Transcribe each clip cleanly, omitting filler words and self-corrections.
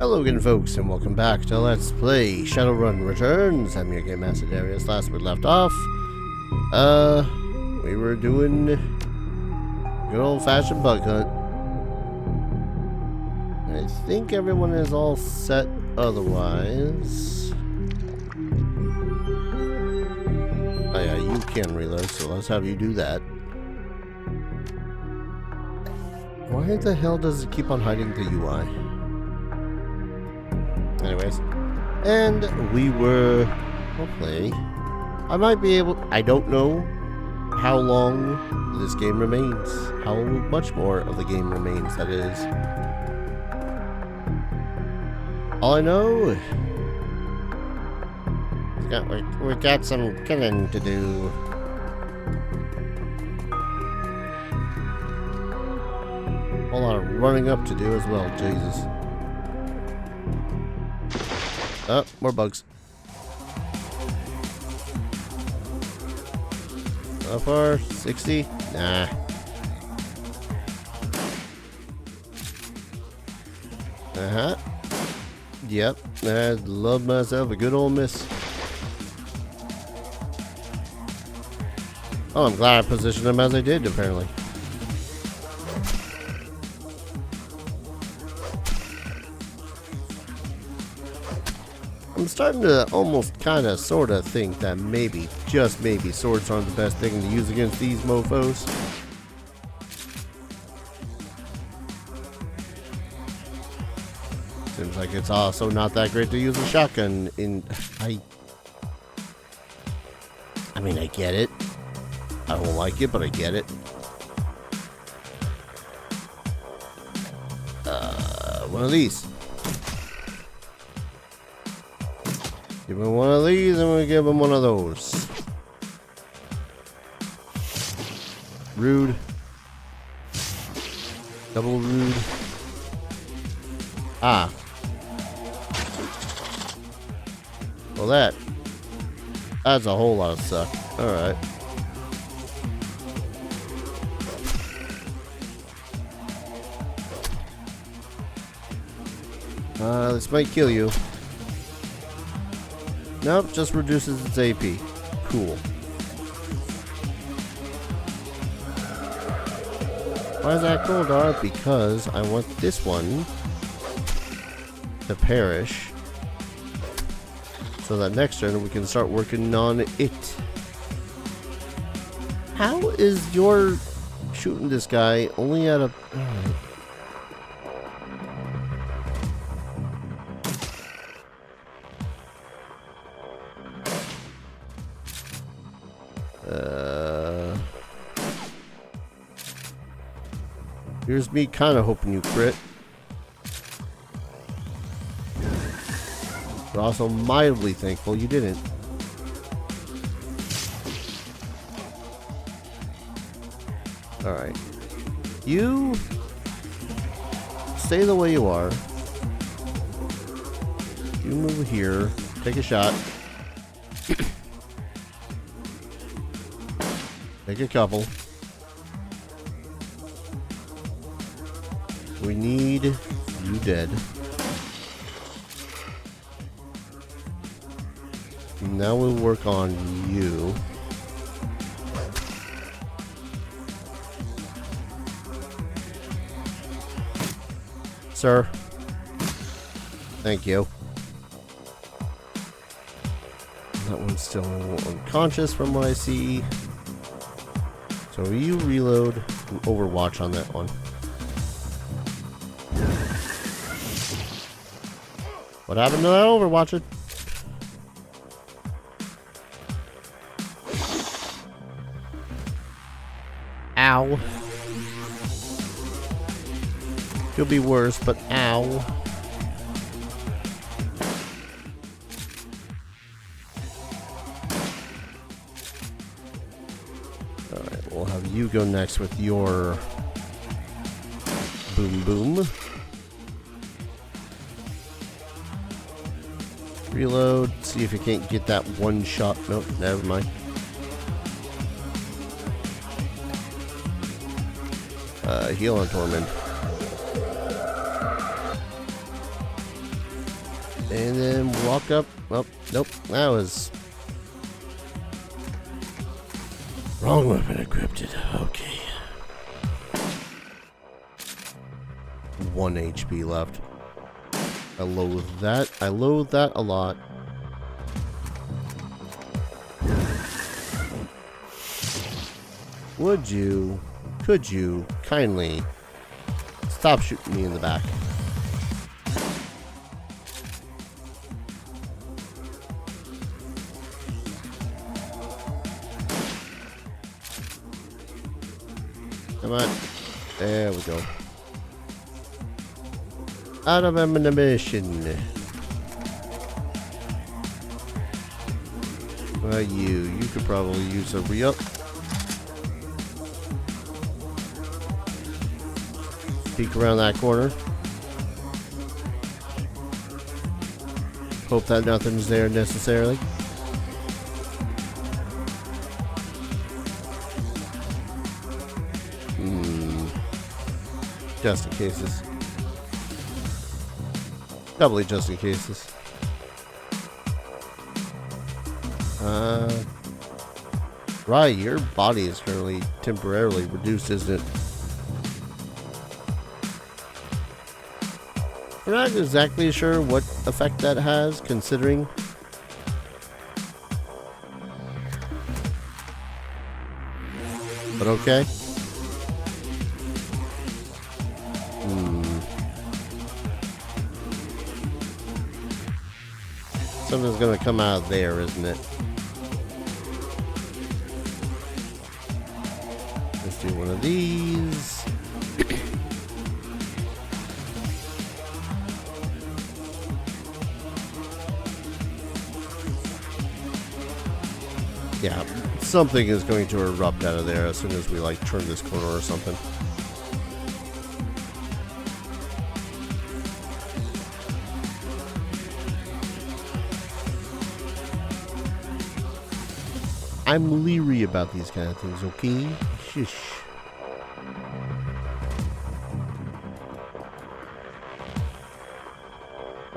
Hello again, folks, and welcome back to Let's Play Shadowrun Returns. I'm your Game Master Darius. Last we left off, we were doing good old-fashioned bug hunt. I think everyone is all set otherwise. Oh yeah, you can reload, so let's have you do that. Why the hell does it keep on hiding the UI? Anyways, and we were, hopefully, I might be able, I don't know how long this game remains, how much more of the game remains, that is. All I know, we got some killing to do. A whole lot of running up to do as well, Jesus. Oh, more bugs. How far? 60? Nah. Uh-huh. Yep. I love myself a good old miss. Oh, I'm glad I positioned them as I did, apparently. I'm starting to almost kind of sort of think that maybe, just maybe, swords aren't the best thing to use against these mofos. Seems like it's also not that great to use a shotgun in... I mean, I get it. I don't like it, but I get it. One of these. Give him one of these and we give him one of those. Rude. Double rude. Ah. Well, that's a whole lot of suck. Alright. This might kill you. Nope, just reduces its AP. Cool. Why is that cool, Dara? Because I want this one to perish. So that next turn we can start working on it. How is your shooting this guy only at a... Here's me kind of hoping you crit. But also mildly thankful you didn't. Alright. You stay the way you are. You move here. Take a shot. Take a couple. We need you dead. Now we'll work on you. Sir. Thank you. That one's still unconscious from what I see. So you reload and overwatch on that one. What happened to that overwatch? Ow. Could be worse, but ow. Alright, we'll have you go next with your boom boom. Reload, see if you can't get that one shot. Nope, never mind. Heal on Torment. And then walk up. Oh, nope. That was... wrong weapon equipped. Okay. 1 HP left. I loathe that. I loathe that a lot. Could you kindly stop shooting me in the back? Come on. There we go. Out of ammunition. Well, you could probably use a re-up. Peek around that corner. Hope that nothing's there necessarily. Just in cases. Doubly just in cases. Right, your body is currently temporarily reduced, isn't it? I'm not exactly sure what effect that has, considering. But okay. Something's gonna come out of there, isn't it? Let's do one of these. Yeah, something is going to erupt out of there as soon as we like turn this corner or something. I'm leery about these kind of things, okay? Shush.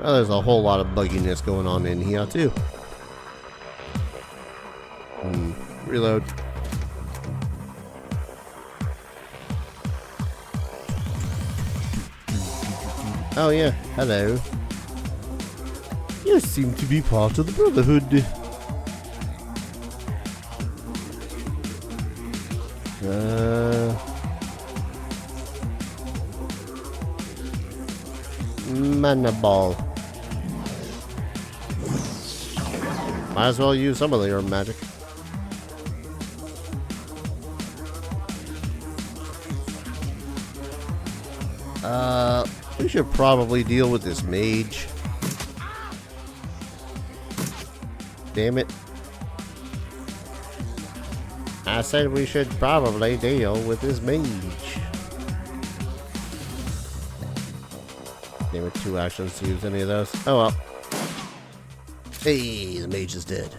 Well, there's a whole lot of bugginess going on in here, too. Reload. Oh, yeah. Hello. You seem to be part of the Brotherhood. Mana ball. Might as well use some of your magic. We should probably deal with this mage. Damn it. I said we should probably deal with this mage. Damn it, 2 actions to use any of those. Oh well. Hey, the mage is dead.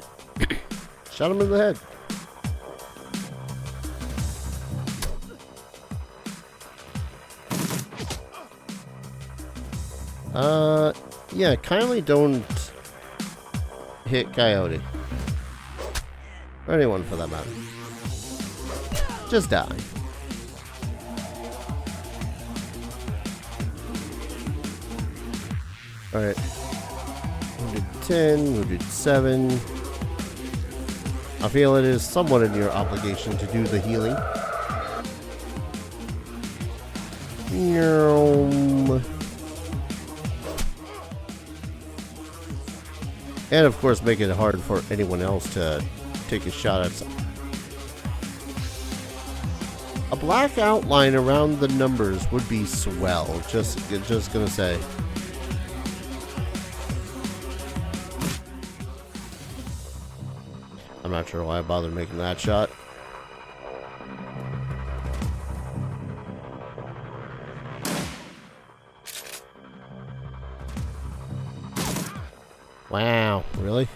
Shot him in the head. Yeah, kindly don't hit Coyote. Or anyone for that matter. Just die. Alright. 110, 107. I feel it is somewhat in your obligation to do the healing. And of course make it hard for anyone else to take a shot at something. A black outline around the numbers would be swell. Just gonna say. I'm not sure why I bothered making that shot. Wow, really?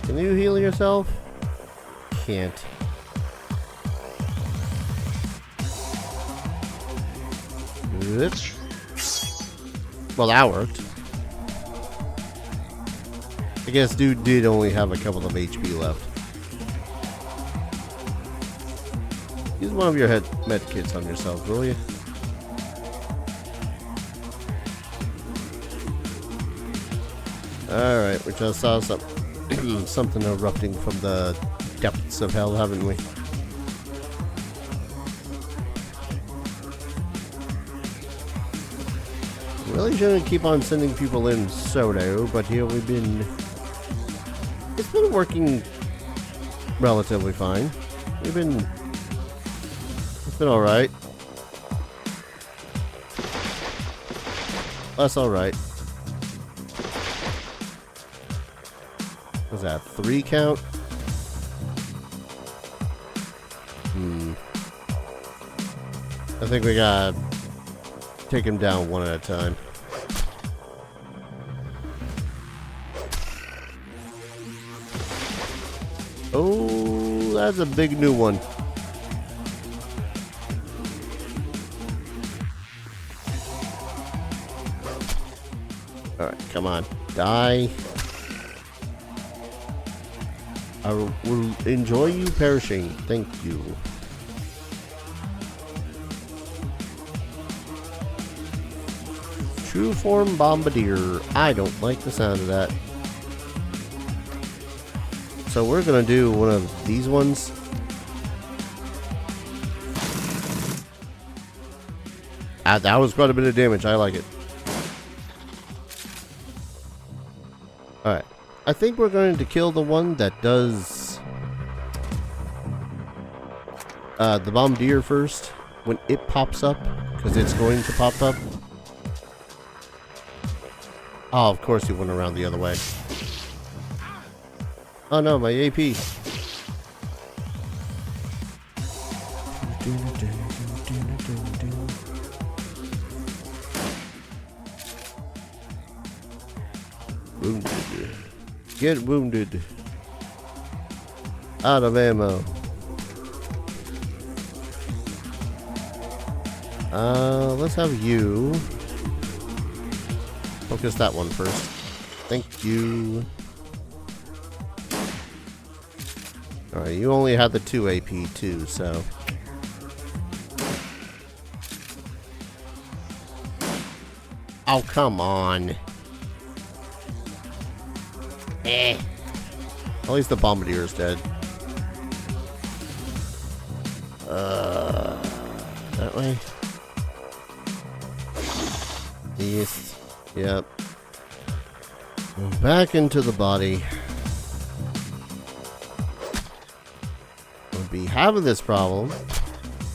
Can you heal yourself? Can't. Oops. Well, that worked. I guess dude did only have a couple of HP left. Use one of your med kits on yourself, will you? Alright, we just saw something erupting from the depths of hell, haven't we? Really shouldn't keep on sending people in solo, but here we've been... It's been working relatively fine. It's been alright. That's alright. Was that 3 count? I think we gotta take him down one at a time. Oh, that's a big new one. Alright, come on. Die. I will enjoy you perishing. Thank you. True form bombardier. I don't like the sound of that. So we're gonna do one of these ones. That was quite a bit of damage. I like it. Alright. I think we're going to kill the one that does the bombardier first when it pops up, because it's going to pop up. Oh, of course he went around the other way. Oh no, my AP. Wounded. Get wounded. Out of ammo. Let's have you focus that one first. Thank you. Alright, you only had the 2 AP too, so. Oh, come on. Eh. At least the bombardier is dead. That way? East. Yep. Back into the body. We'll be having this problem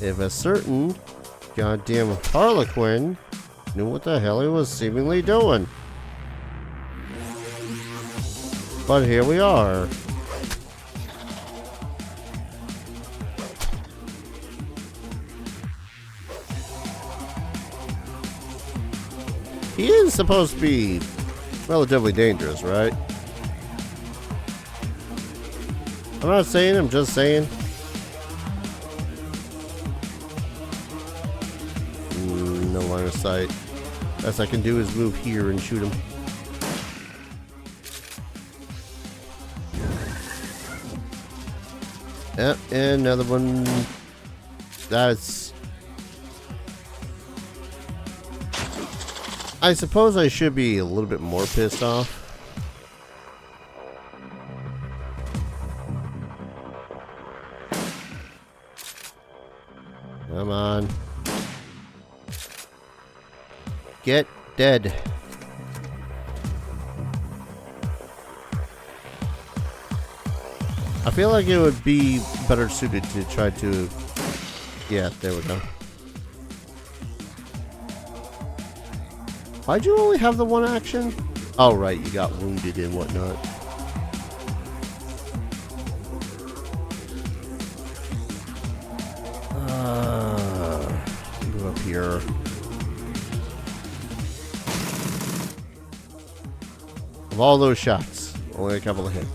if a certain goddamn Harlequin knew what the hell he was seemingly doing. But here we are. He is supposed to be relatively dangerous, right? I'm not saying, I'm just saying. No line of sight. Best I can do is move here and shoot him. Yep, and another one. That's... I suppose I should be a little bit more pissed off. Come on. Get dead. I feel like it would be better suited to try to... Yeah, there we go. Why'd you only have the one action? Oh, right, you got wounded and whatnot. Move up here. Of all those shots, only a couple of hits.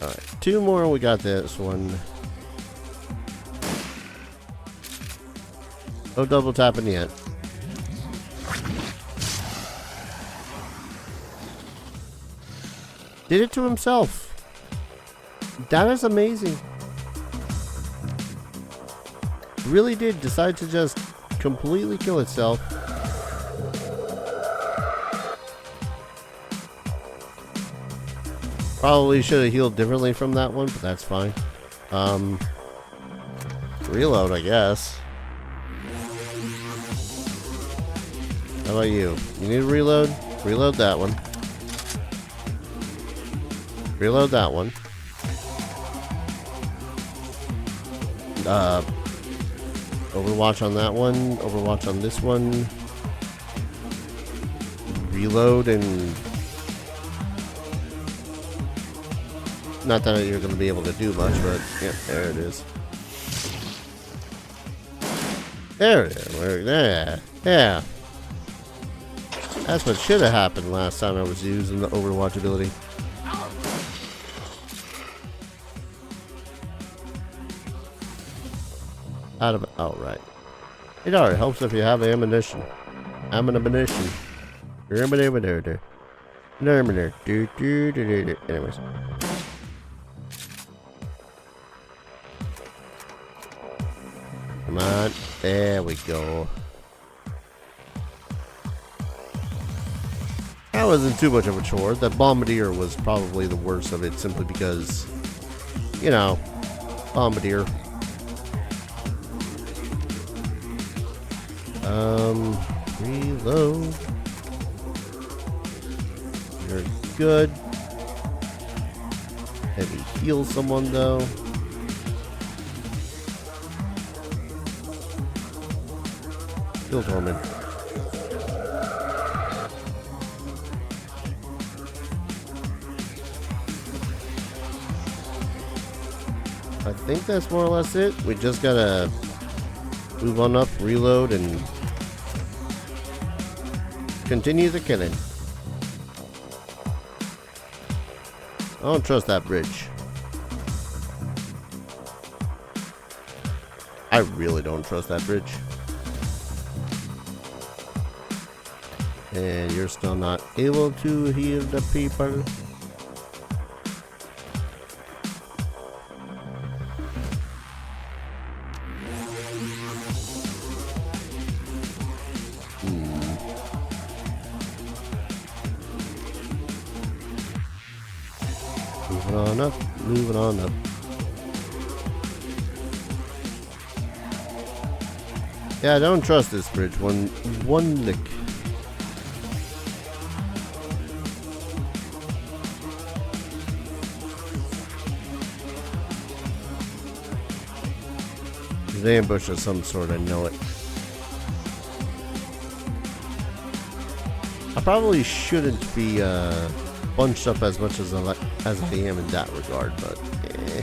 Alright, 2 more, we got this one. No double tapping yet. Did it to himself. That is amazing. Really did decide to just completely kill itself. Probably should have healed differently from that one, but that's fine. Reload, I guess. How about you? You need to reload? Reload that one. Reload that one. Overwatch on that one. Overwatch on this one. Reload and... Not that you're going to be able to do much, but yeah, there it is. There it is. There. Yeah. That's what should have happened last time I was using the Overwatch ability. Out of it. Oh, right. It already helps if you have ammunition. Ammunition. Anyways. Come on. There we go. That wasn't too much of a chore. The Bombardier was probably the worst of it simply because, you know, Bombardier. Reload. You're good. Maybe heal someone though. Heal Torment. I think that's more or less it. We just gotta move on up, reload, and continue the killing. I don't trust that bridge. I really don't trust that bridge. And you're still not able to heal the people. Moving on up, moving on up. Yeah, I don't trust this bridge. One lick. There's an ambush of some sort, I know it. I probably shouldn't be bunched up as much as I am in that regard, but eh.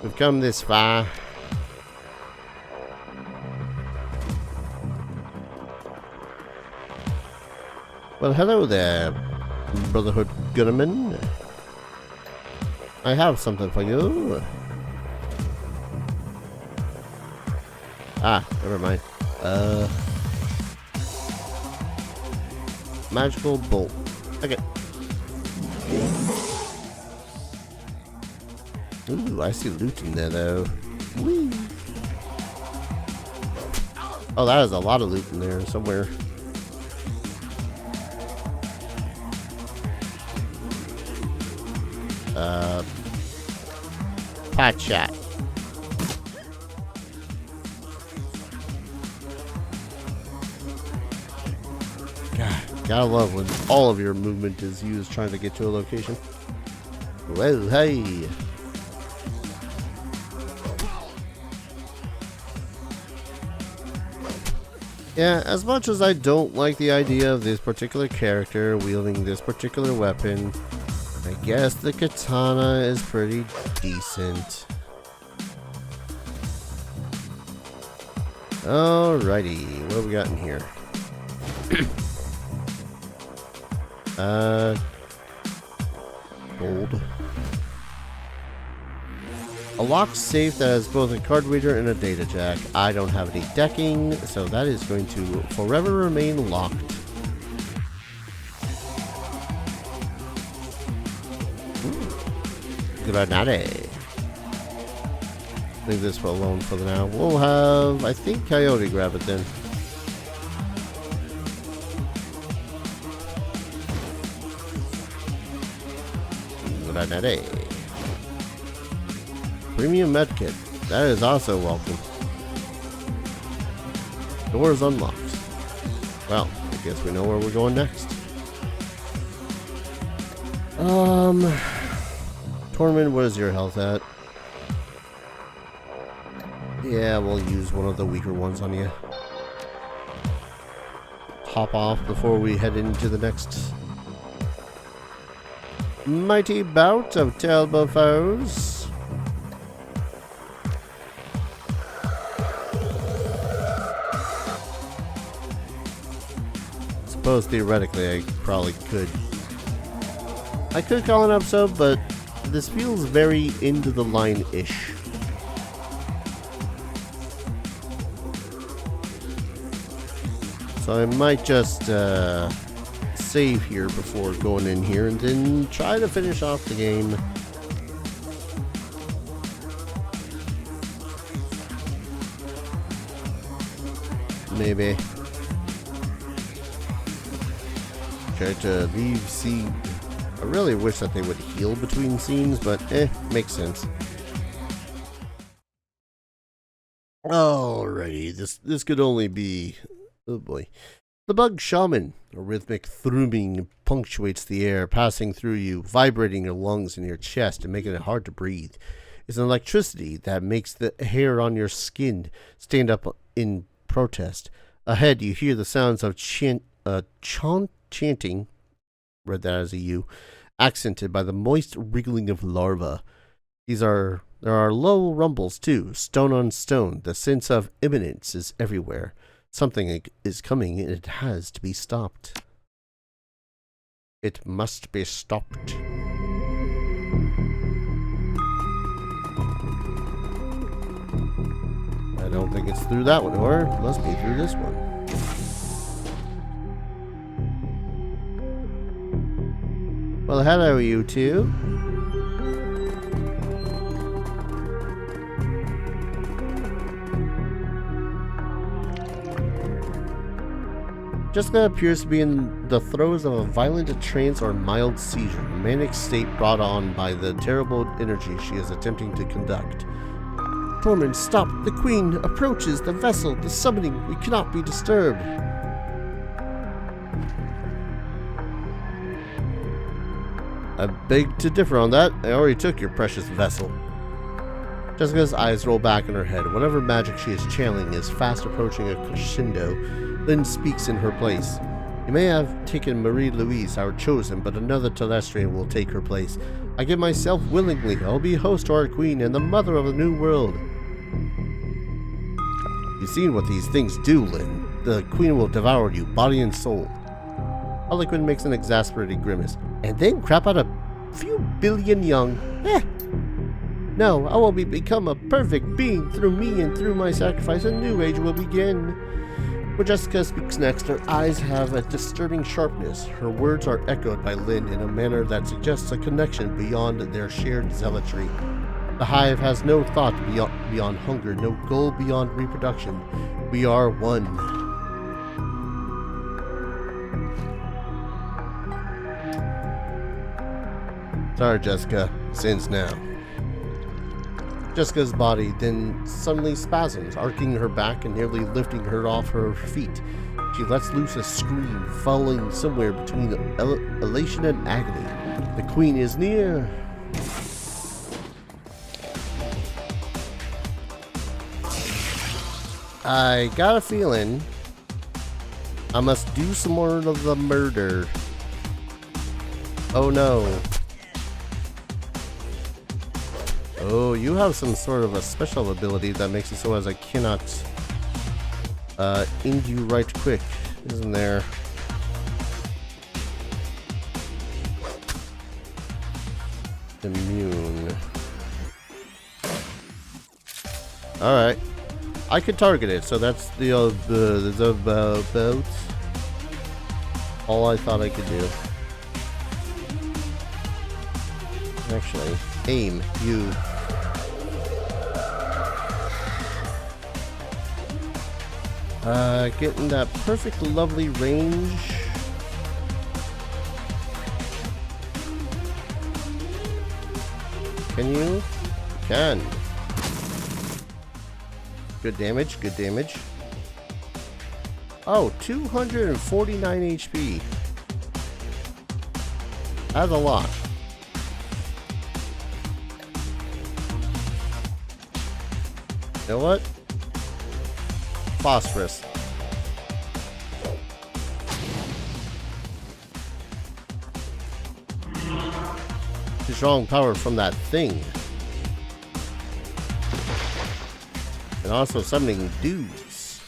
We've come this far. Well, hello there, Brotherhood Gunnerman. I have something for you. Ah, never mind. Magical bolt. Okay. Ooh, I see loot in there though. Whee. Oh, that is a lot of loot in there somewhere. Pot shot. God, gotta love when all of your movement is used trying to get to a location. Whoa, hey. Yeah, as much as I don't like the idea of this particular character wielding this particular weapon, I guess the katana is pretty decent. Alrighty, what have we got in here? Gold. A locked safe that has both a card reader and a data jack. I don't have any decking, so that is going to forever remain locked. Granade. Leave this alone for now. We'll have, I think, Coyote grab it then. Granade. Premium medkit. That is also welcome. Door is unlocked. Well, I guess we know where we're going next. Tormund, what is your health at? Yeah, we'll use one of the weaker ones on you. Top off before we head into the next mighty bout of terrible foes. Suppose theoretically I probably could. I could call an episode, but this feels very into the line-ish. So I might just save here before going in here and then try to finish off the game. Maybe. Try to leave scene. I really wish that they would heal between scenes, but makes sense. Alrighty, this could only be... Oh boy. The bug shaman. A rhythmic thrumming punctuates the air, passing through you, vibrating your lungs and your chest and making it hard to breathe. It's an electricity that makes the hair on your skin stand up in protest. Ahead, you hear the sounds of chanting, read that as a U, accented by the moist wriggling of larvae. There are low rumbles too, stone on stone. The sense of imminence is everywhere. Something is coming and it has to be stopped. It must be stopped. I don't think it's through that one, or it must be through this one. Well, hello, you two. Jessica appears to be in the throes of a violent trance or mild seizure, a manic state brought on by the terrible energy she is attempting to conduct. Tormund, stop! The Queen approaches the vessel, the summoning. We cannot be disturbed. I beg to differ on that. I already took your precious vessel. Jessica's eyes roll back in her head. Whatever magic she is channeling is fast approaching a crescendo. Lynne speaks in her place. You may have taken Marie-Louise, our chosen, but another Telestrian will take her place. I give myself willingly. I'll be host to our queen and the mother of the new world. You've seen what these things do, Lynne. The queen will devour you, body and soul. Harlequin makes an exasperated grimace. And then crap out a few billion young. No, I will become a perfect being. Through me and through my sacrifice, a new age will begin. When Jessica speaks next, her eyes have a disturbing sharpness. Her words are echoed by Lynne in a manner that suggests a connection beyond their shared zealotry. The hive has no thought beyond hunger, no goal beyond reproduction. We are one. Sorry, Jessica. Sins now. Jessica's body then suddenly spasms, arcing her back and nearly lifting her off her feet. She lets loose a scream, falling somewhere between elation and agony. The queen is near. I got a feeling I must do some more of the murder. Oh no. Oh, you have some sort of a special ability that makes it so as I cannot end you right quick, isn't there? Immune. Alright. I could target it, so that's the about all I thought I could do. Actually... Aim, you. Getting that perfect, lovely range. Can you? You can. Good damage, good damage. Oh, 249 HP. That's a lot. You know what? Phosphorus. Too strong power from that thing. And also summoning dudes.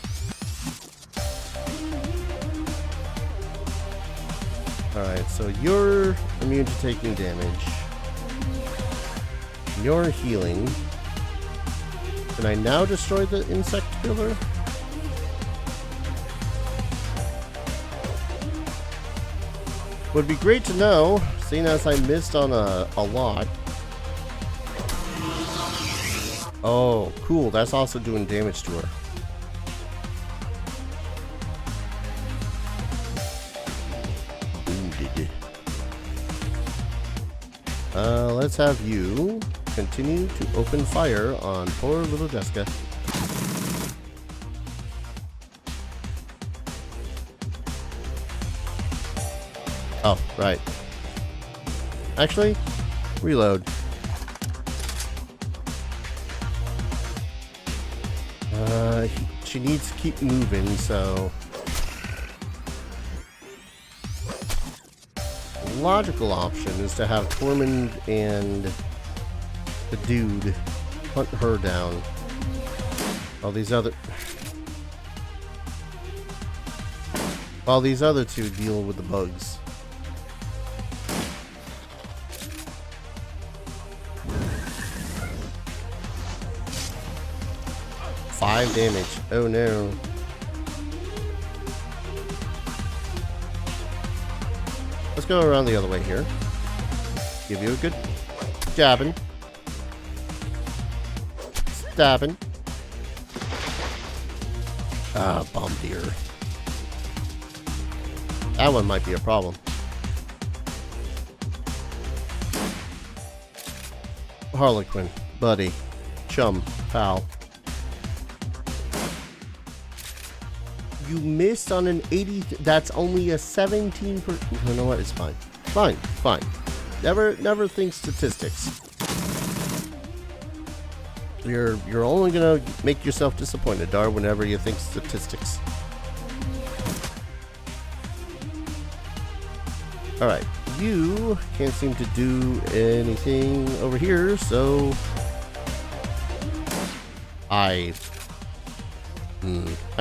Alright, so you're immune to taking damage. You're healing. Can I now destroy the insect killer? Would be great to know, seeing as I missed on a lot. Oh, cool. That's also doing damage to her. Wounded. Let's have you continue to open fire on poor little Jessica. Oh, right. Actually, reload. She needs to keep moving, so... Logical option is to have Tormund and the dude hunt her down. While these other two deal with the bugs. Five damage. Oh no. Let's go around the other way here. Give you a good jabbing. Stabbing. Ah, bombardier. That one might be a problem. Harlequin. Buddy. Chum. Pal. You missed on an 80. That's only a 17%. You know what? It's fine. Fine. Fine. Never think statistics. You're only gonna make yourself disappointed, Dar, whenever you think statistics. Alright. You can't seem to do anything over here, so I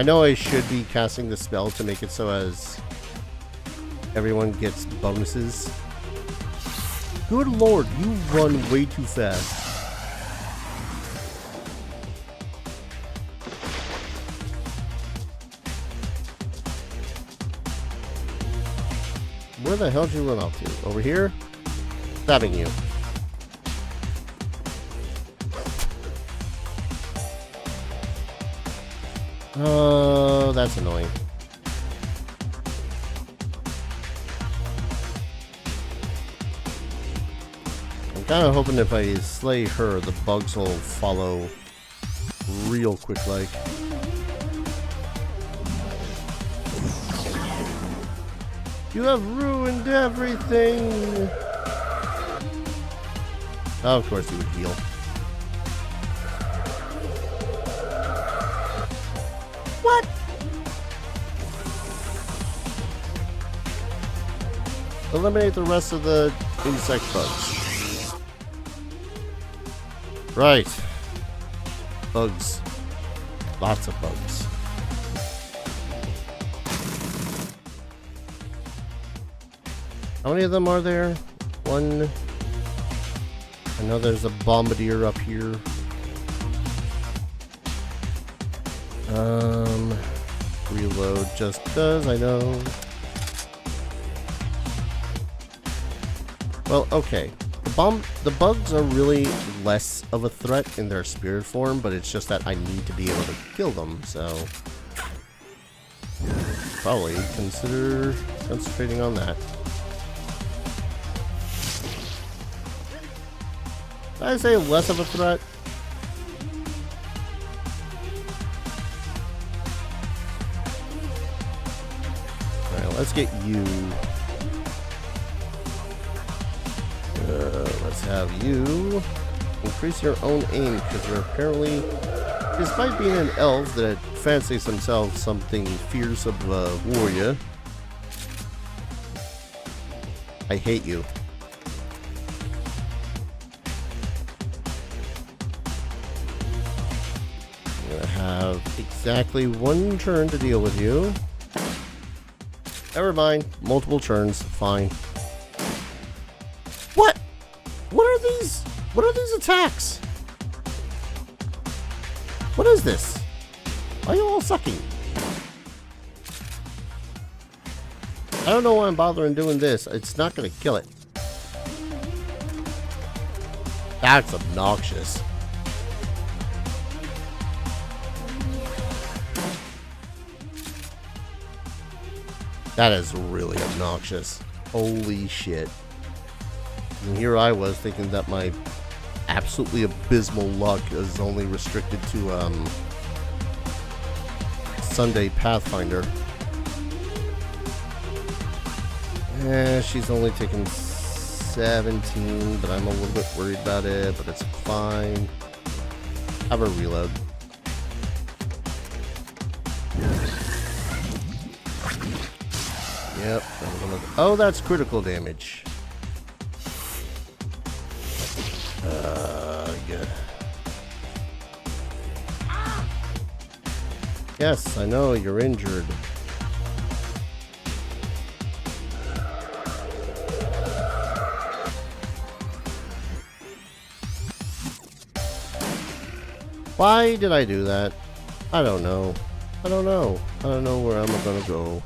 know I should be casting the spell to make it so as everyone gets bonuses. Good lord, you run way too fast. Where the hell did you run off to? Over here? Stabbing you. Oh, that's annoying. I'm kind of hoping if I slay her, the bugs will follow real quick like. You have ruined everything! Oh, of course you would heal. What? Eliminate the rest of the insect bugs. Right. Bugs. Lots of bugs. How many of them are there? One. I know there's a bombardier up here. Reload just because I know. Well, okay. The the bugs are really less of a threat in their spirit form, but it's just that I need to be able to kill them, so probably consider concentrating on that. Did I say less of a threat? Alright, let's get you. Let's have you increase your own aim, because you're apparently, despite being an elf that fancies themselves something fierce of a warrior, I hate you. I'm gonna have exactly one turn to deal with you. Never mind, multiple turns, fine. What? What are these attacks? What is this? Why are you all sucking? I don't know why I'm bothering doing this. It's not gonna kill it. That's obnoxious. That is really obnoxious. Holy shit. And here I was thinking that my absolutely abysmal luck is only restricted to Sunday Pathfinder. She's only taken 17, but I'm a little bit worried about it, but it's fine. Have her reload. Yep. Oh, that's critical damage. Good. Yes, I know you're injured. Why did I do that? I don't know. I don't know. I don't know where I'm gonna go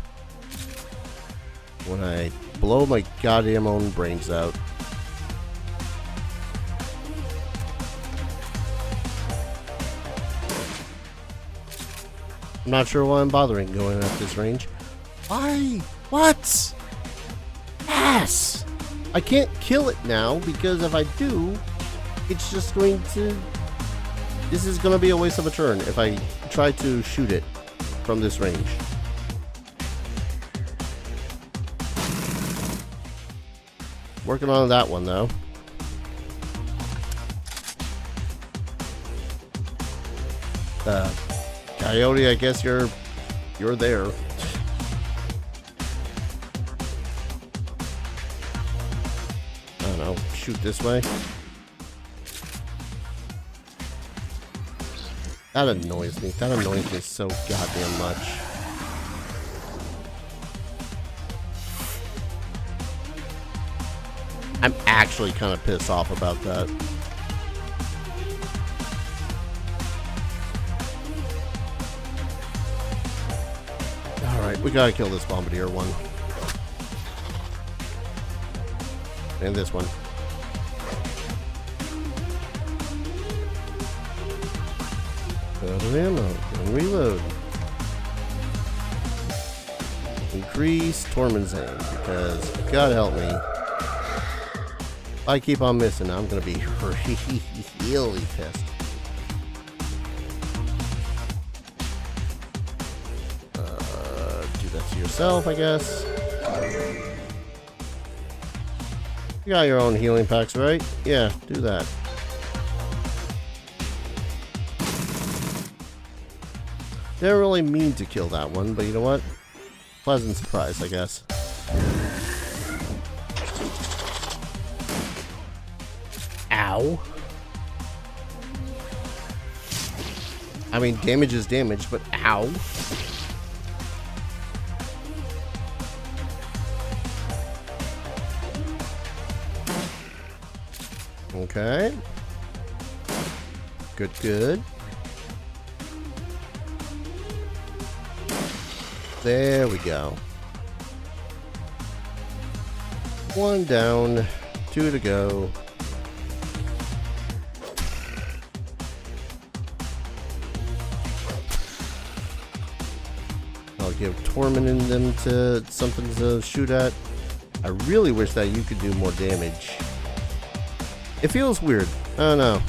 when I blow my goddamn own brains out. I'm not sure why I'm bothering going at this range. Why? What? Ass! I can't kill it now because if I do, it's just going to... This is going to be a waste of a turn if I try to shoot it from this range. Working on that one though. Coyote, I guess you're there. I don't know. Shoot this way. That annoys me. That annoys me so goddamn much. I'm actually kind of pissed off about that. Alright, we gotta kill this bombardier one. And this one. Out of ammo. And reload. Increase Tormund's aim, because God help me. If I keep on missing, I'm gonna be really pissed. Do that to yourself, I guess. You got your own healing packs, right? Yeah, do that. Didn't really mean to kill that one, but you know what? Pleasant surprise, I guess. Ow. I mean, damage is damage, but ow. Okay. Good, good. There we go. 1 down, 2 to go. I'll give Torment in them to something to shoot at. I really wish that you could do more damage. It feels weird. I don't know.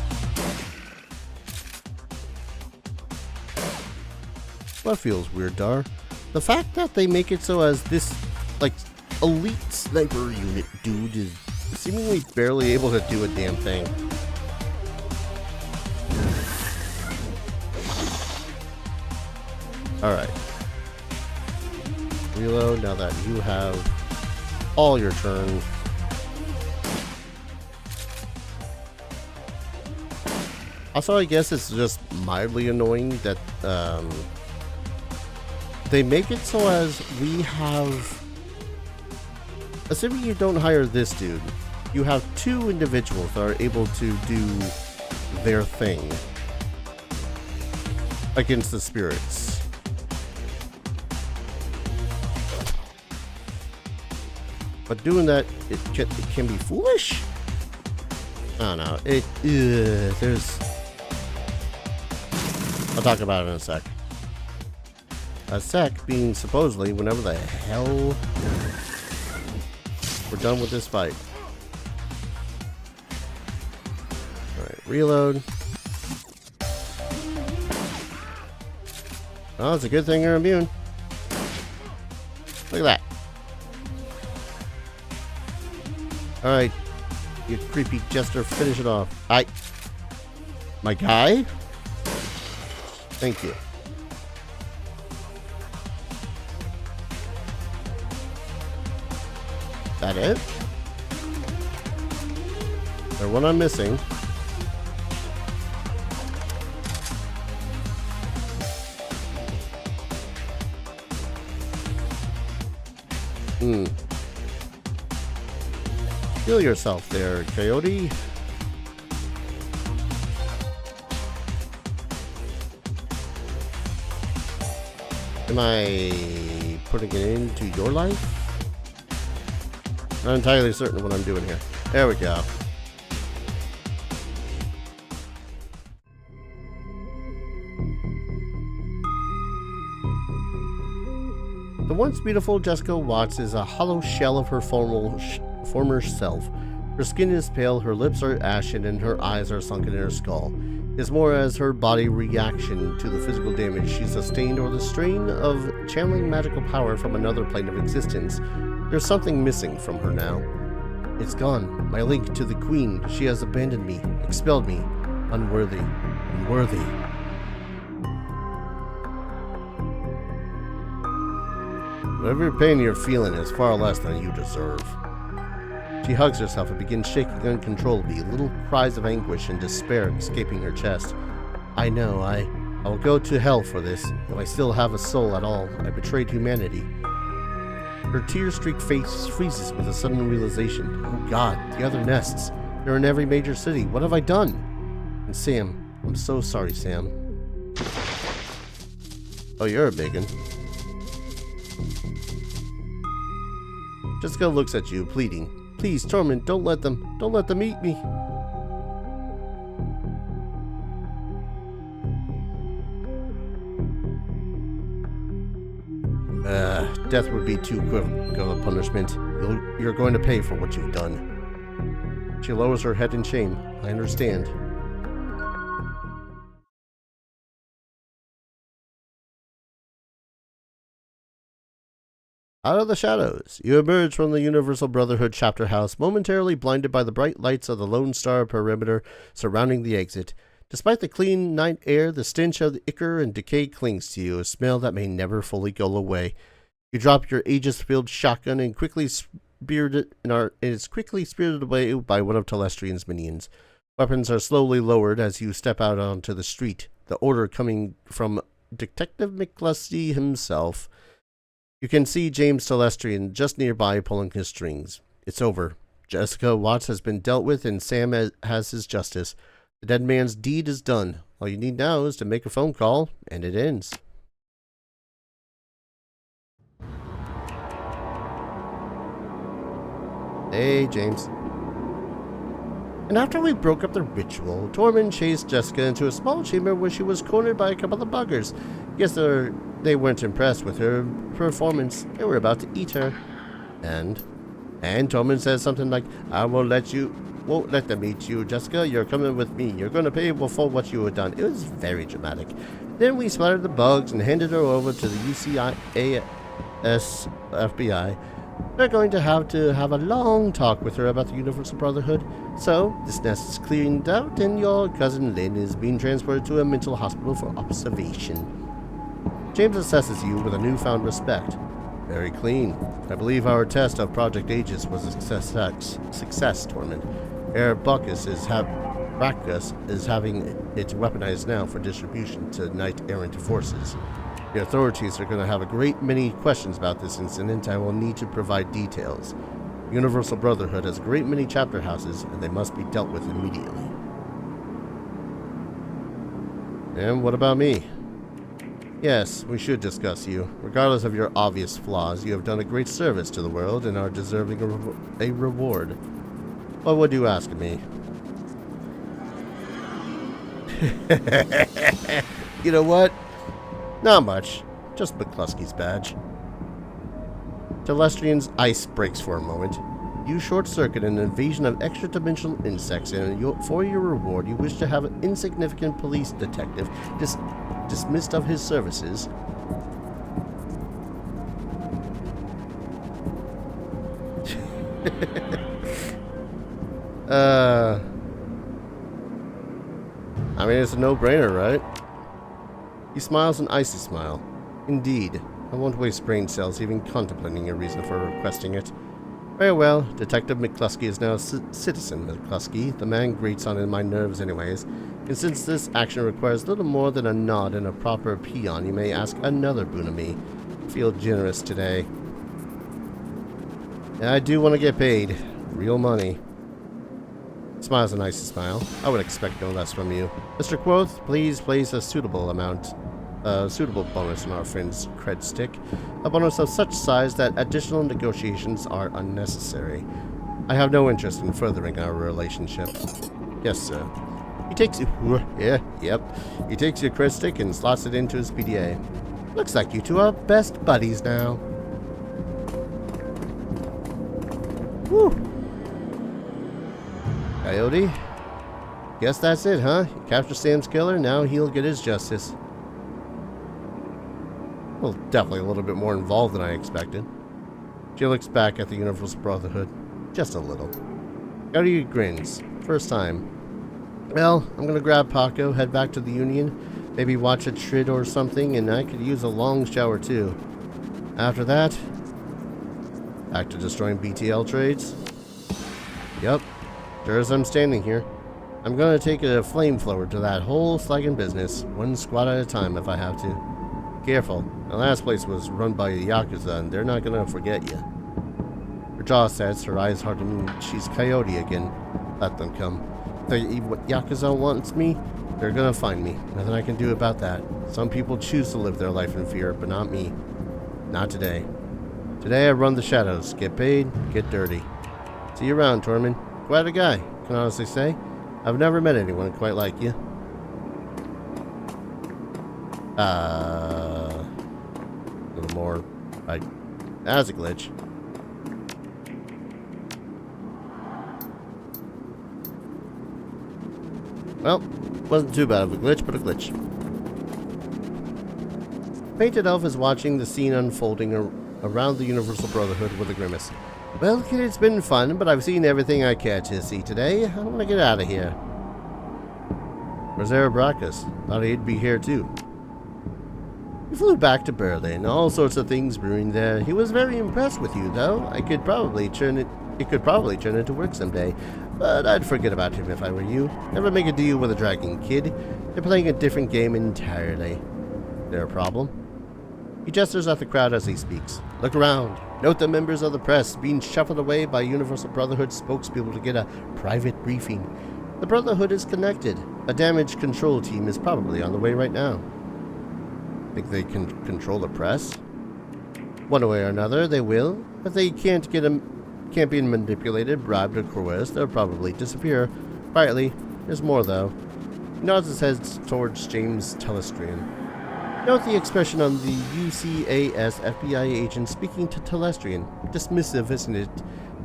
What feels weird, Dar? The fact that they make it so as this, like, elite sniper unit dude is seemingly barely able to do a damn thing. Alright. Reload now that you have all your turn. Also, I guess it's just mildly annoying that they make it so as we have, assuming you don't hire this dude, you have two individuals that are able to do their thing against the spirits. But doing that, it can be foolish? I don't know. There's... I'll talk about it in a sec. A sec being supposedly whenever the hell we're done with this fight. Alright, reload. Oh, it's a good thing you're immune. Look at that. Alright, you creepy jester, finish it off. My guy? Thank you. That it? Or what I'm missing? Heal yourself there, Coyote. Am I putting it into your life? Not entirely certain what I'm doing here. There we go. The once beautiful Jessica Watts is a hollow shell of her former self. Her skin is pale, her lips are ashen, and her eyes are sunken in her skull. It's more as her body reaction to the physical damage she sustained or the strain of channeling magical power from another plane of existence. There's something missing from her now. It's gone. My link to the Queen. She has abandoned me, expelled me. Unworthy. Unworthy. Whatever pain you're feeling is far less than you deserve. She hugs herself and begins shaking uncontrollably, little cries of anguish and despair escaping her chest. I know, I will go to hell for this. If I still have a soul at all, I betrayed humanity. Her tear-streaked face freezes with a sudden realization. Oh God, the other nests. They're in every major city. What have I done? And Sam, I'm so sorry, Sam. Oh, you're a biggin. Jessica looks at you, pleading. Please, Torment, don't let them eat me. Death would be too quick of a punishment. You're going to pay for what you've done. She lowers her head in shame. I understand. Out of the shadows, you emerge from the Universal Brotherhood chapter house, momentarily blinded by the bright lights of the Lone Star perimeter surrounding the exit. Despite the clean night air, the stench of the ichor and decay clings to you, a smell that may never fully go away. You drop your Aegis-filled shotgun and is quickly spirited away by one of Telestrian's minions. Weapons are slowly lowered as you step out onto the street, the order coming from Detective McCluskey himself. You can see James Telestrian just nearby pulling his strings. It's over. Jessica Watts has been dealt with and Sam has his justice. The dead man's deed is done. All you need now is to make a phone call, and it ends. Hey, James. And after we broke up the ritual, Tormund chased Jessica into a small chamber where she was cornered by a couple of buggers. Guess they weren't impressed with her performance. They were about to eat her. And Tormund says something like, I won't let them eat you, Jessica. You're coming with me. You're going to pay for what you have done. It was very dramatic. Then we splattered the bugs and handed her over to the UCIS FBI. They're going to have a long talk with her about the Universal Brotherhood. So, this nest is cleaned out and your cousin Lynne is being transported to a mental hospital for observation. James assesses you with a newfound respect. Very clean. I believe our test of Project Aegis was a success, Tormund. Bacchus is having it weaponized now for distribution to knight-errant forces. The authorities are going to have a great many questions about this incident. I will need to provide details. The Universal Brotherhood has a great many chapter houses, and they must be dealt with immediately. And what about me? Yes, we should discuss you. Regardless of your obvious flaws, you have done a great service to the world and are deserving a reward. What would you ask of me? You know what? Not much. Just McCluskey's badge. Telestrian's ice breaks for a moment. You short-circuit an invasion of extra-dimensional insects, and for your reward, you wish to have an insignificant police detective dismissed of his services. I mean, it's a no-brainer, right? He smiles an icy smile. Indeed. I won't waste brain cells even contemplating a reason for requesting it. Very well. Detective McCluskey is now Citizen McCluskey. The man grates on my nerves anyways. And since this action requires little more than a nod and a proper peon, you may ask another boon of me. Feel generous today. I do want to get paid. Real money. Smiles a nice smile. I would expect no less from you. Mr. Quoth, please place a suitable bonus on our friend's cred stick. A bonus of such size that additional negotiations are unnecessary. I have no interest in furthering our relationship. Yes, sir. He takes you... Yep. He takes your cred stick and slots it into his PDA. Looks like you two are best buddies now. Whew. Coyote? Guess that's it, huh? You captured Sam's killer, now he'll get his justice. Well, definitely a little bit more involved than I expected. She looks back at the Universal Brotherhood. Just a little. Coyote grins. First time. Well, I'm gonna grab Paco, head back to the Union, maybe watch a trid or something, and I could use a long shower too. After that, back to destroying BTL trades. Yep. Sure as I'm standing here. I'm gonna take a flamethrower to that whole slagging business, one squad at a time if I have to. Careful. The last place was run by a Yakuza, and they're not gonna forget you. Her jaw sets, her eyes harden. She's Coyote again. Let them come. If the Yakuza wants me, they're gonna find me. Nothing I can do about that. Some people choose to live their life in fear, but not me. Not today. Today I run the shadows. Get paid, get dirty. See you around, Tormund. Quite a guy, can honestly say. I've never met anyone quite like you. A little more. As a glitch. Well, wasn't too bad of a glitch, but a glitch. Painted Elf is watching the scene unfolding around the Universal Brotherhood with a grimace. Well, kid, it's been fun, but I've seen everything I care to see today. I want to get out of here. Where's Bacchus? Thought he'd be here too. He flew back to Berlin. All sorts of things brewing there. He was very impressed with you, though. It could probably turn into work someday. But I'd forget about him if I were you. Never make a deal with a dragon, kid. They're playing a different game entirely. There a problem? He gestures at the crowd as he speaks. Look around. Note the members of the press being shuffled away by Universal Brotherhood spokespeople to get a private briefing. The Brotherhood is connected. A damage control team is probably on the way right now. Think they can control the press? One way or another, they will. If they can't be manipulated, bribed, or coerced, they'll probably disappear. Quietly, there's more though. He nods his head towards James Telestrian. Note the expression on the UCAS FBI agent speaking to Telestrian. Dismissive, isn't it?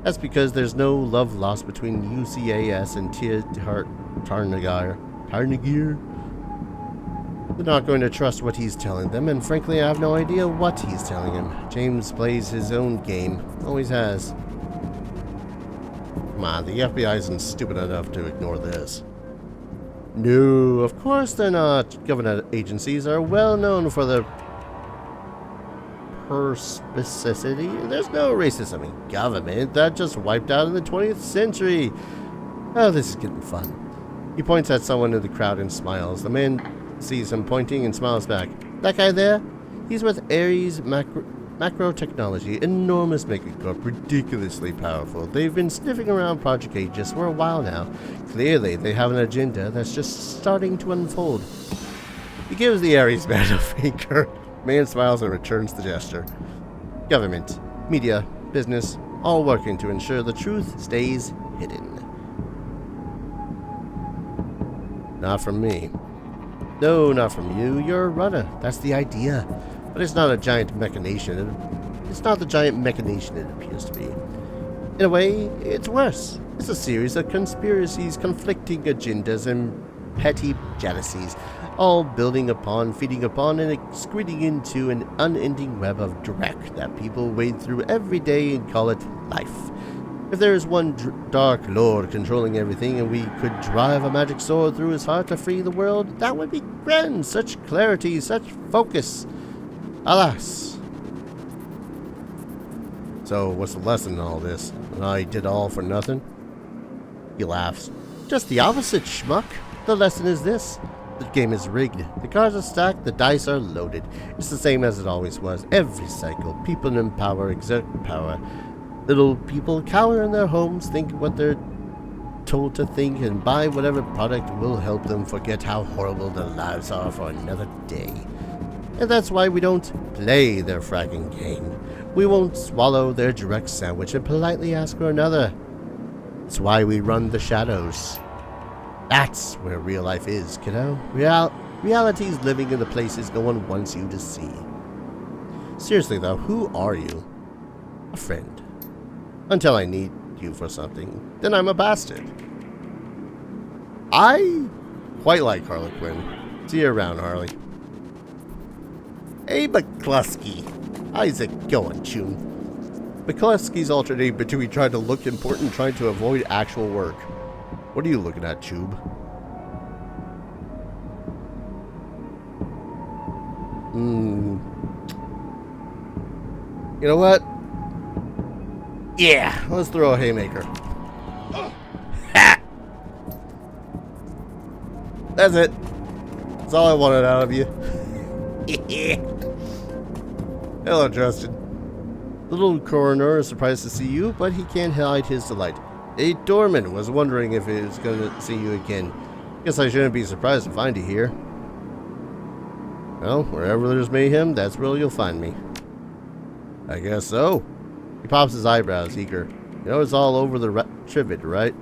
That's because there's no love lost between UCAS and Tarnagir. They're not going to trust what he's telling them, and frankly, I have no idea what he's telling him. James plays his own game. Always has. Come on, the FBI isn't stupid enough to ignore this. No, of course they're not. Government agencies are well known for their perspicacity. There's no racism in government. That just wiped out in the 20th century. Oh, this is getting fun. He points at someone in the crowd and smiles. The man sees him pointing and smiles back. That guy there? He's with Ares Macro Technology, enormous megacorp, ridiculously powerful. They've been sniffing around Project Aegis for a while now. Clearly, they have an agenda that's just starting to unfold. He gives the Ares man a finger. Man smiles and returns the gesture. Government, media, business, all working to ensure the truth stays hidden. Not from me. No, not from you. You're a runner. That's the idea. But it's not a giant machination. It's not the giant machination it appears to be. In a way, it's worse. It's a series of conspiracies, conflicting agendas, and petty jealousies, all building upon, feeding upon, and excreting into an unending web of dreck that people wade through every day and call it life. If there is one dark lord controlling everything and we could drive a magic sword through his heart to free the world, that would be grand. Such clarity, such focus. Alas. So, what's the lesson in all this? And I did all for nothing? He laughs. Just the opposite, schmuck. The lesson is this. The game is rigged. The cards are stacked, the dice are loaded. It's the same as it always was. Every cycle, people in power exert power. Little people cower in their homes, think what they're told to think, and buy whatever product will help them forget how horrible their lives are for another day. And that's why we don't play their fracking game. We won't swallow their direct sandwich and politely ask for another. It's why we run the shadows. That's where real life is, kiddo. Reality's living in the places no one wants you to see. Seriously though, who are you? A friend. Until I need you for something, then I'm a bastard. I quite like Harlequin. See you around, Harley. Hey, McCluskey. How's it going, Chum? McCluskey's alternating between trying to look important and trying to avoid actual work. What are you looking at, Tube? You know what? Yeah, let's throw a haymaker. Ha! That's it. That's all I wanted out of you. Hello, Justin. The little coroner is surprised to see you, but he can't hide his delight. A doorman was wondering if he was going to see you again. Guess I shouldn't be surprised to find you here. Well, wherever there's mayhem, that's where you'll find me. I guess so. He pops his eyebrows, eager. You know, it's all over the Trivet, right?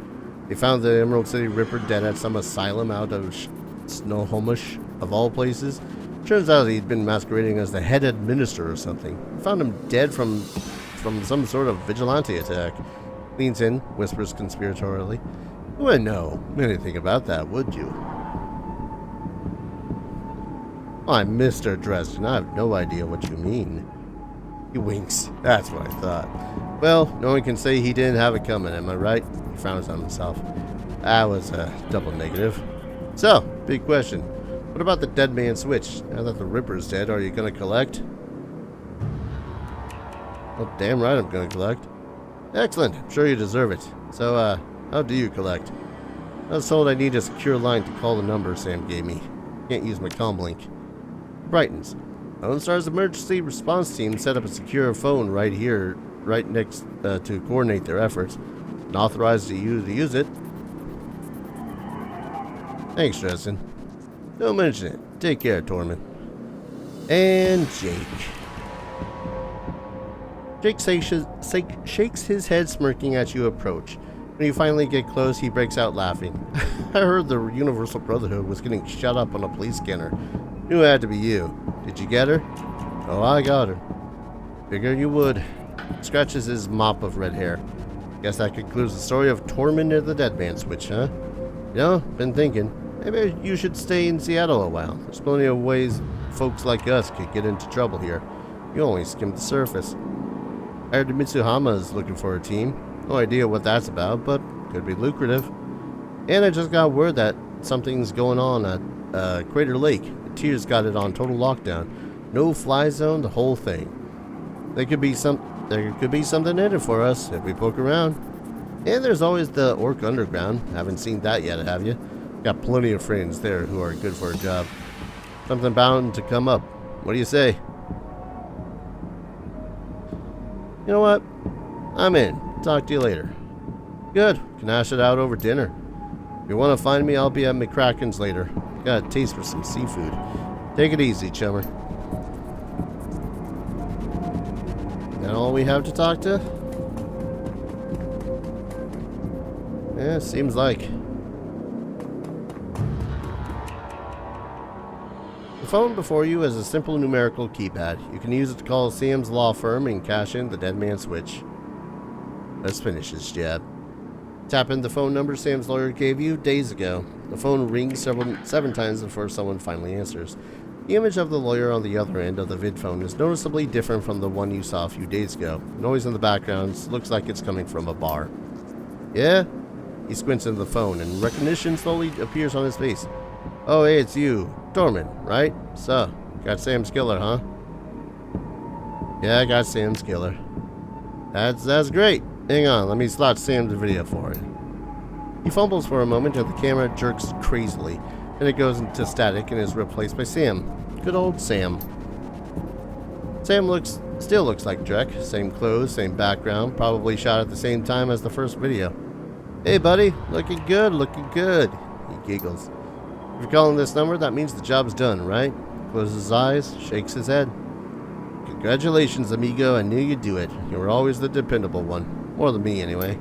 They found the Emerald City Ripper dead at some asylum out of Snohomish, of all places. Turns out he'd been masquerading as the head administrator or something. Found him dead from some sort of vigilante attack. Leans in, whispers conspiratorially. You wouldn't know anything about that, would you? I'm Mr. Dresden. I have no idea what you mean. He winks. That's what I thought. Well, no one can say he didn't have it coming, am I right? He frowns on himself. That was a double negative. So, big question. What about the dead man switch? Now that the Ripper's dead, are you gonna collect? Well, damn right I'm gonna collect. Excellent. I'm sure you deserve it. So, how do you collect? I was told I need a secure line to call the number Sam gave me. Can't use my comlink. Brightens. Lone Star's emergency response team set up a secure phone right here, right next to coordinate their efforts. And authorized you to use it. Thanks, Dresden. Don't mention it. Take care, Tormund. And Jake. Jake shakes his head, smirking at you approach. When you finally get close, he breaks out laughing. I heard the Universal Brotherhood was getting shut up on a police scanner. Knew it had to be you. Did you get her? Oh, I got her. Figured you would. Scratches his mop of red hair. Guess that concludes the story of Torment of the Dead Man Switch, huh? You know, been thinking, maybe you should stay in Seattle a while. There's plenty of ways folks like us could get into trouble here. You only skimmed the surface. I heard Mitsuhama is looking for a team. No idea what that's about, but could be lucrative. And I just got word that something's going on at Crater Lake. Tears got it on total lockdown. No fly zone, the whole thing. There could be something in it for us if we poke around. And there's always the Orc Underground. Haven't seen that yet, have you? Got plenty of friends there who are good for a job. Something bound to come up. What do you say? You know what? I'm in. Talk to you later. Good. Can hash it out over dinner. If you want to find me, I'll be at McCracken's later. Got a taste for some seafood. Take it easy, chummer. That all we have to talk to? Yeah, seems like. The phone before you is a simple numerical keypad. You can use it to call Sam's law firm and cash in the Dead Man Switch. Let's finish this jab. Tap in the phone number Sam's lawyer gave you days ago. The phone rings seven times before someone finally answers. The image of the lawyer on the other end of the vid phone is noticeably different from the one you saw a few days ago. Noise in the background looks like it's coming from a bar. Yeah? He squints into the phone and recognition slowly appears on his face. Oh, hey, it's you. Dorman, right? So, got Sam's killer, huh? Yeah, I got Sam's killer. That's great. Hang on, let me slot Sam's video for you. He fumbles for a moment and the camera jerks crazily. And it goes into static and is replaced by Sam. Good old Sam. Sam still looks like Drek. Same clothes, same background, probably shot at the same time as the first video. Hey buddy, looking good, looking good. He giggles. If you're calling this number, that means the job's done, right? Closes his eyes, shakes his head. Congratulations, amigo, I knew you'd do it. You were always the dependable one. More than me, anyway.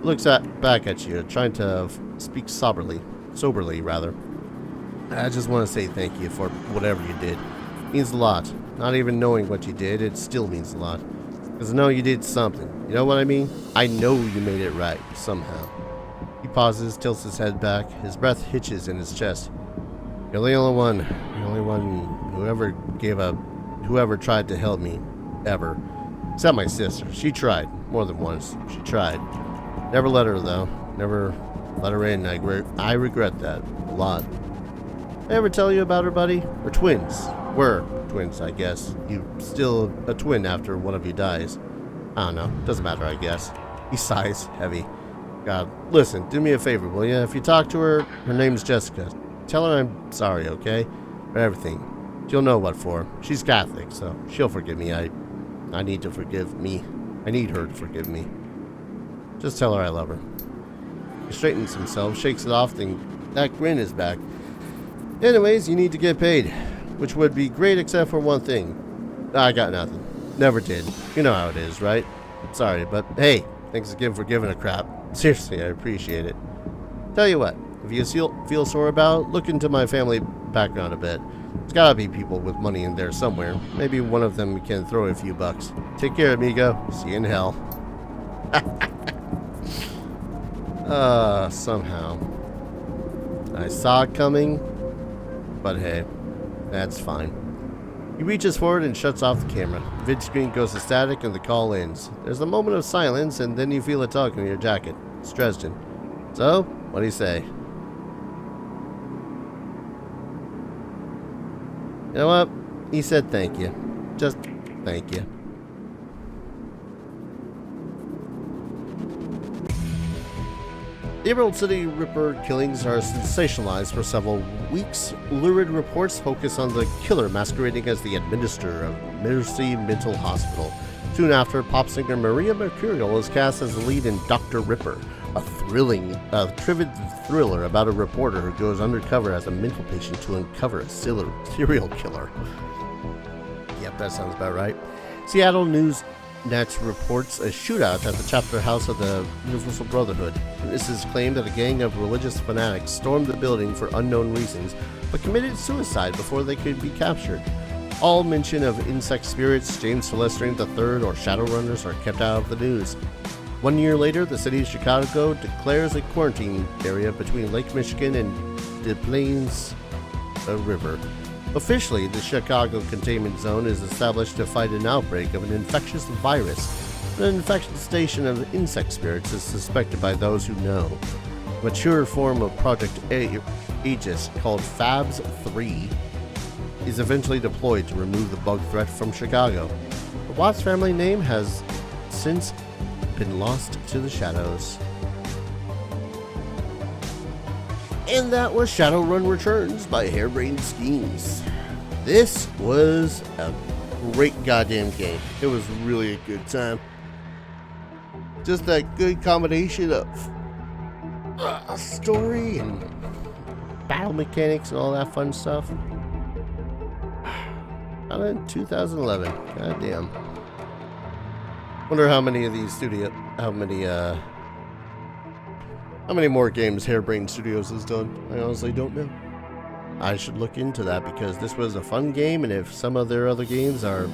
Looks back at you, trying to speak soberly. I just want to say thank you for whatever you did. It means a lot. Not even knowing what you did, it still means a lot. Because I know you did something. You know what I mean? I know you made it right, somehow. He pauses, tilts his head back. His breath hitches in his chest. You're the only one whoever tried to help me, ever. Except my sister. She tried. More than once. She tried. Never let her, though. Never let her in. I regret that a lot. Did I ever tell you about her, buddy? We're twins. We're twins, I guess. You still a twin after one of you dies. I don't know. Doesn't matter, I guess. He sighs heavy. God, listen, do me a favor, will you? If you talk to her, her name's Jessica. Tell her I'm sorry, okay? For everything. She'll know what for. She's Catholic, so she'll forgive me. I need to forgive me. I need her to forgive me. Just tell her I love her. He straightens himself, shakes it off, then that grin is back. Anyways, you need to get paid, which would be great except for one thing. I got nothing. Never did. You know how it is, right? Sorry, but hey, thanks again for giving a crap. Seriously, I appreciate it. Tell you what, if you feel sore about it, look into my family background a bit. There's gotta be people with money in there somewhere. Maybe one of them can throw a few bucks. Take care, amigo. See you in hell. Somehow. I saw it coming, but hey, that's fine. He reaches forward and shuts off the camera. The vid screen goes to static and the call ends. There's a moment of silence and then you feel a tug on your jacket. It's Dresden. So, what do you say? You know what? He said thank you. Just thank you. The Emerald City Ripper killings are sensationalized for several weeks. Lurid reports focus on the killer masquerading as the administrator of Mercy Mental Hospital. Soon after, pop singer Maria Mercurial is cast as the lead in Dr. Ripper, a trivid thriller about a reporter who goes undercover as a mental patient to uncover a serial killer. Yep, that sounds about right. Seattle News Net reports a shootout at the chapter house of the Universal Brotherhood. Witnesses claim that a gang of religious fanatics stormed the building for unknown reasons, but committed suicide before they could be captured. All mention of insect spirits, James Celestine III, or Shadowrunners are kept out of the news. 1 year later, the city of Chicago declares a quarantine area between Lake Michigan and the Plains River. Officially, the Chicago Containment Zone is established to fight an outbreak of an infectious virus. An infestation of insect spirits is suspected by those who know. A mature form of Project Aegis, called Fabs 3, is eventually deployed to remove the bug threat from Chicago. The Watts family name has since been lost to the shadows. And that was Shadowrun Returns by Harebrained Schemes. This was a great goddamn game. It was really a good time. Just that good combination of story and battle mechanics and all that fun stuff. Out in 2011. Goddamn. Wonder how many of these how many more games Harebrained Studios has done. I honestly don't know. I should look into that because this was a fun game, and if some of their other games are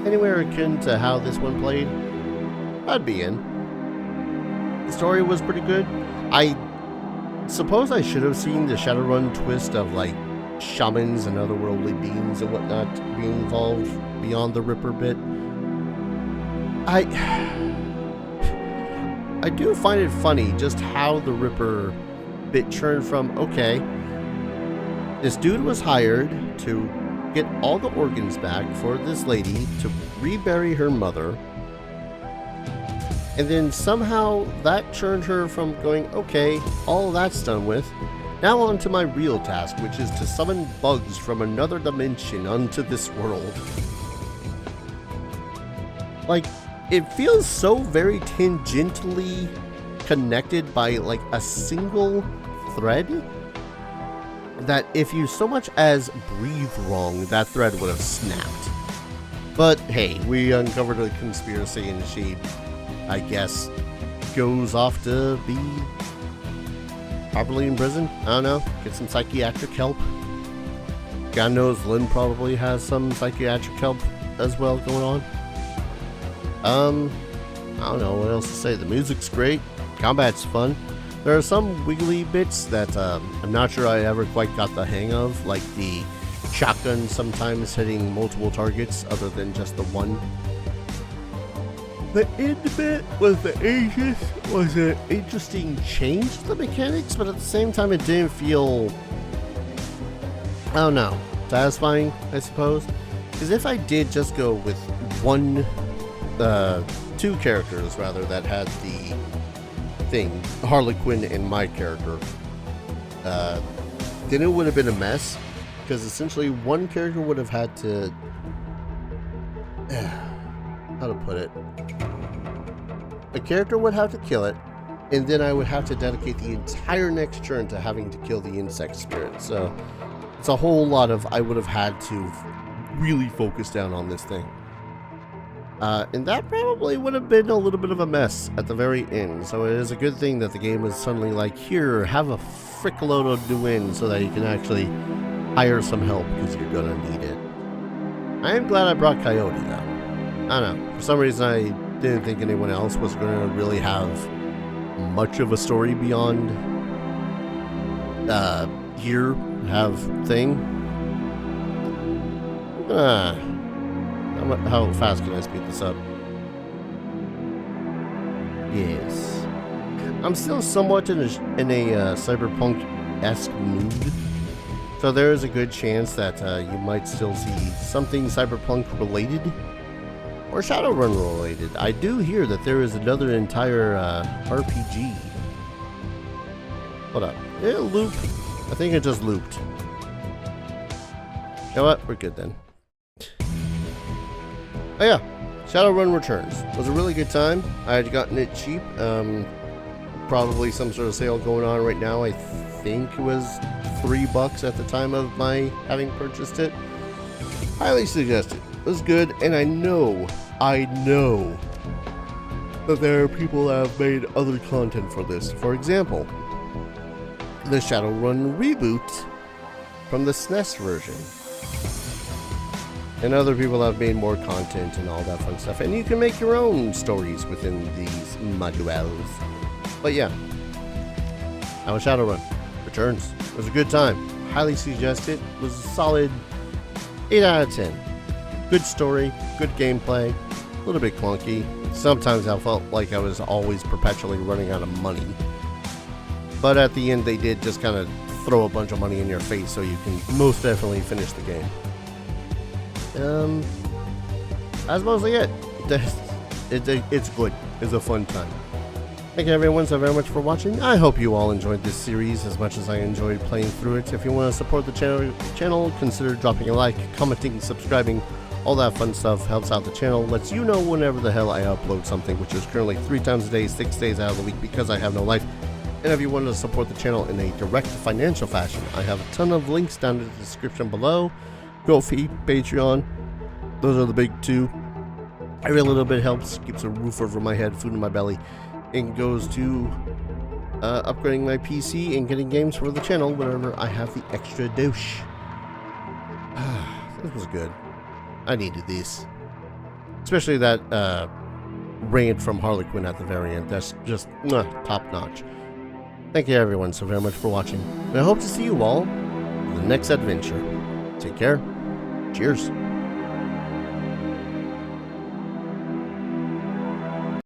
anywhere akin to how this one played, I'd be in. The story was pretty good. I suppose I should have seen the Shadowrun twist of like shamans and otherworldly beings and whatnot being involved beyond the Ripper bit. I do find it funny just how the Ripper bit turned from, okay, this dude was hired to get all the organs back for this lady to rebury her mother, and then somehow that turned her from going, okay, all that's done with, now on to my real task, which is to summon bugs from another dimension onto this world. Like, it feels so very tangentially connected by like a single thread that if you so much as breathe wrong, that thread would have snapped. But hey, we uncovered a conspiracy and she, I guess, goes off to be probably in prison. I don't know, get some psychiatric help. God knows Lynne probably has some psychiatric help as well going on. I don't know what else to say. The music's great. Combat's fun. There are some wiggly bits that I'm not sure I ever quite got the hang of, like the shotgun sometimes hitting multiple targets other than just the one. The end bit with the Aegis was an interesting change to the mechanics, but at the same time it didn't feel, I don't know, satisfying, I suppose. Because if I did just go with two characters rather that had the thing, Harley Quinn and my character, then it would have been a mess, because essentially one character would have had to, how to put it, a character would have to kill it, and then I would have to dedicate the entire next turn to having to kill the insect spirit. So it's a whole lot of, I would have had to really focus down on this thing. And that probably would have been a little bit of a mess at the very end. So it is a good thing that the game was suddenly like, here, have a frick load of new in so that you can actually hire some help because you're gonna need it. I am glad I brought Coyote though. I don't know, for some reason I didn't think anyone else was gonna really have much of a story beyond here, have thing. How fast can I speed this up? Yes. I'm still somewhat in a cyberpunk-esque mood. So there is a good chance that you might still see something cyberpunk related or Shadowrun related. I do hear that there is another entire RPG. Hold up. Did it loop? I think it just looped. You know what? We're good then. Oh yeah, Shadowrun Returns was a really good time. I had gotten it cheap. Probably some sort of sale going on right now. I think it was $3 at the time of my having purchased it. Highly suggested. It was good, and I know that there are people that have made other content for this. For example, the Shadowrun reboot from the SNES version. And other people have made more content and all that fun stuff. And you can make your own stories within these modules. But yeah, that was Shadowrun Returns. It was a good time. Highly suggest it. It was a solid 8 out of 10. Good story, good gameplay, a little bit clunky. Sometimes I felt like I was always perpetually running out of money. But at the end, they did just kind of throw a bunch of money in your face so you can most definitely finish the game. That's mostly it. It's good. It's a fun time. Thank you everyone so very much for watching. I hope you all enjoyed this series as much as I enjoyed playing through it. If you want to support the channel, consider dropping a like, commenting, subscribing. All that fun stuff helps out the channel, lets you know whenever the hell I upload something, which is currently 3 times a day, 6 days out of the week because I have no life. And if you want to support the channel in a direct financial fashion, I have a ton of links down in the description below. Ko-fi, Patreon, those are the big two. Every little bit helps, keeps a roof over my head, food in my belly, and goes to upgrading my PC and getting games for the channel whenever I have the extra douche. This was good. I needed this. Especially that rant from Harley Quinn at the very end. That's just top notch. Thank you everyone so very much for watching. And I hope to see you all in the next adventure. Take care. Cheers.